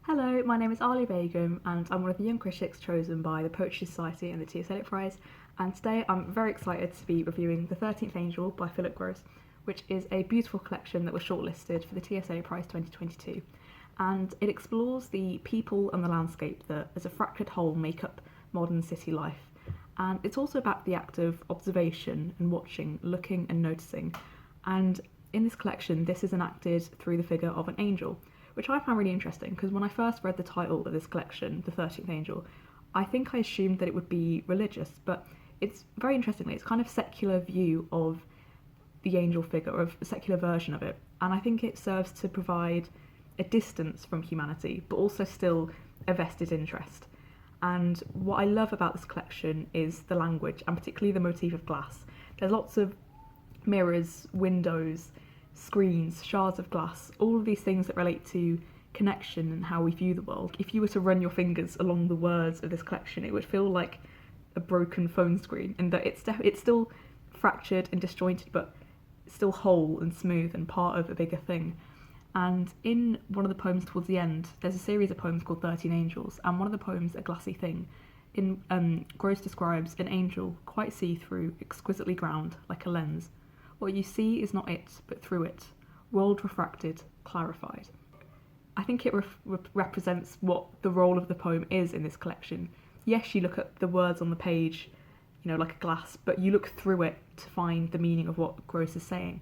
Hello, my name is Aliyah Begum and I'm one of the young critics chosen by the Poetry Society and the T.S. Eliot Prize, and today I'm very excited to be reviewing The 13th Angel by Philip Gross, which is a beautiful collection that was shortlisted for the T.S. Eliot Prize 2022, and it explores the people and the landscape that as a fractured whole make up modern city life. And it's also about the act of observation and watching, looking and noticing, and in this collection this is enacted through the figure of an angel, which I found really interesting because when I first read the title of this collection, The 13th Angel, I think I assumed that it would be religious, but it's very interestingly, it's kind of secular view of the angel figure, of a secular version of it, and I think it serves to provide a distance from humanity, but also still a vested interest. And what I love about this collection is the language, and particularly the motif of glass. There's lots of mirrors, windows, screens, shards of glass, all of these things that relate to connection and how we view the world. If you were to run your fingers along the words of this collection, it would feel like a broken phone screen, in that it's still fractured and disjointed, but still whole and smooth and part of a bigger thing. And in one of the poems towards the end, there's a series of poems called 13 Angels, and one of the poems, A Glassy Thing, Gross describes an angel, quite see-through, exquisitely ground, like a lens. What you see is not it, but through it, world refracted, clarified. I think it represents what the role of the poem is in this collection. Yes, you look at the words on the page, like a glass, but you look through it to find the meaning of what Gross is saying.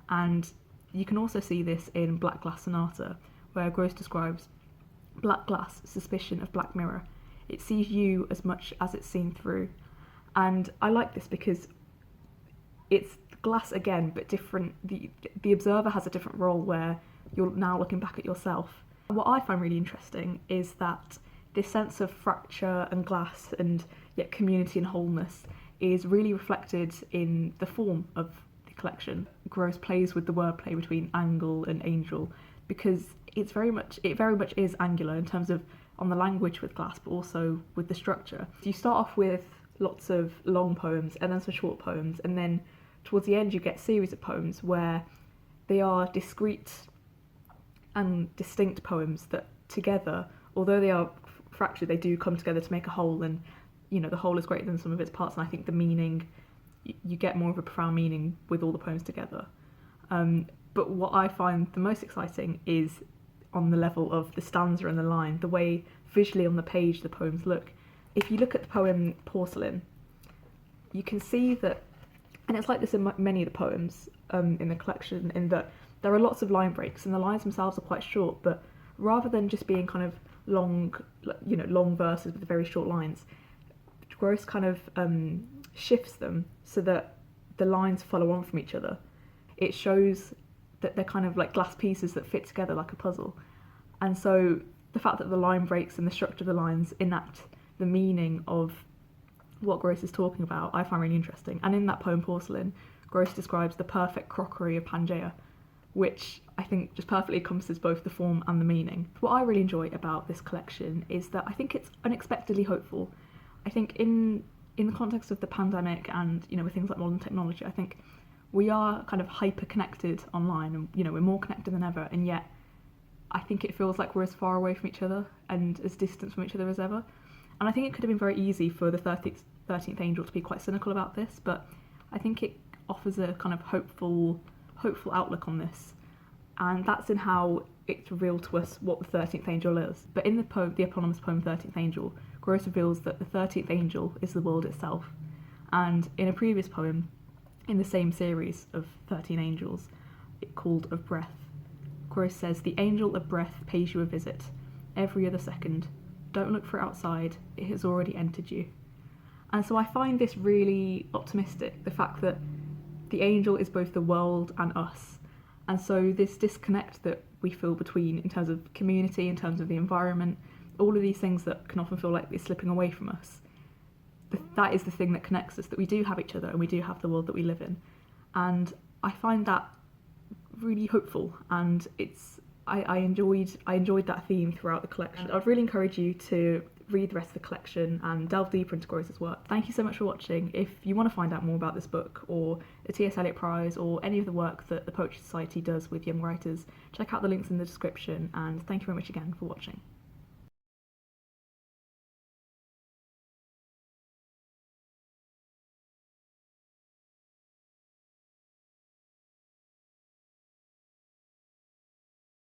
And you can also see this in Black Glass Sonata, where Gross describes black glass, suspicion of black mirror. It sees you as much as it's seen through. And I like this because it's glass again, but different. The observer has a different role where you're now looking back at yourself. What I find really interesting is that this sense of fracture and glass and yet community and wholeness is really reflected in the form of the collection. Gross plays with the wordplay between angle and angel because it very much is angular in terms of on the language with glass, but also with the structure. So you start off with lots of long poems and then some short poems, and then towards the end you get a series of poems where they are discrete and distinct poems that together, although they are fractured, they do come together to make a whole, and the whole is greater than some of its parts, and I think the meaning, you get more of a profound meaning with all the poems together. But what I find the most exciting is on the level of the stanza and the line, the way visually on the page the poems look. If you look at the poem Porcelain, you can see that, and it's like this in many of the poems in the collection, in that there are lots of line breaks and the lines themselves are quite short, but rather than just being kind of long verses with very short lines, Gross kind of shifts them so that the lines follow on from each other. It shows that they're kind of like glass pieces that fit together like a puzzle. And so the fact that the line breaks and the structure of the lines enact the meaning of what Gross is talking about, I find really interesting. And in that poem Porcelain, Gross describes the perfect crockery of Pangaea, which I think just perfectly encompasses both the form and the meaning. What I really enjoy about this collection is that I think it's unexpectedly hopeful. I think in the context of the pandemic and with things like modern technology, I think we are kind of hyper connected online, and we're more connected than ever, and yet I think it feels like we're as far away from each other and as distant from each other as ever. And I think it could have been very easy for the 13th Angel to be quite cynical about this, but I think it offers a kind of hopeful outlook on this, and that's in how it's revealed to us what the 13th Angel is. But in the eponymous poem 13th Angel, Gross reveals that the 13th Angel is the world itself. And in a previous poem in the same series of 13 Angels, called Of Breath, Gross says, "The angel of breath pays you a visit every other second. Don't look for it outside, it has already entered you." And so I find this really optimistic, the fact that the angel is both the world and us. And so this disconnect that we feel between, in terms of community, in terms of the environment, all of these things that can often feel like they're slipping away from us, that is the thing that connects us, that we do have each other and we do have the world that we live in. And I find that really hopeful, and I enjoyed that theme throughout the collection. I'd really encourage you to read the rest of the collection and delve deeper into Gross's work. Thank you so much for watching. If you want to find out more about this book or the T.S. Eliot Prize or any of the work that the Poetry Society does with young writers, check out the links in the description, and thank you very much again for watching.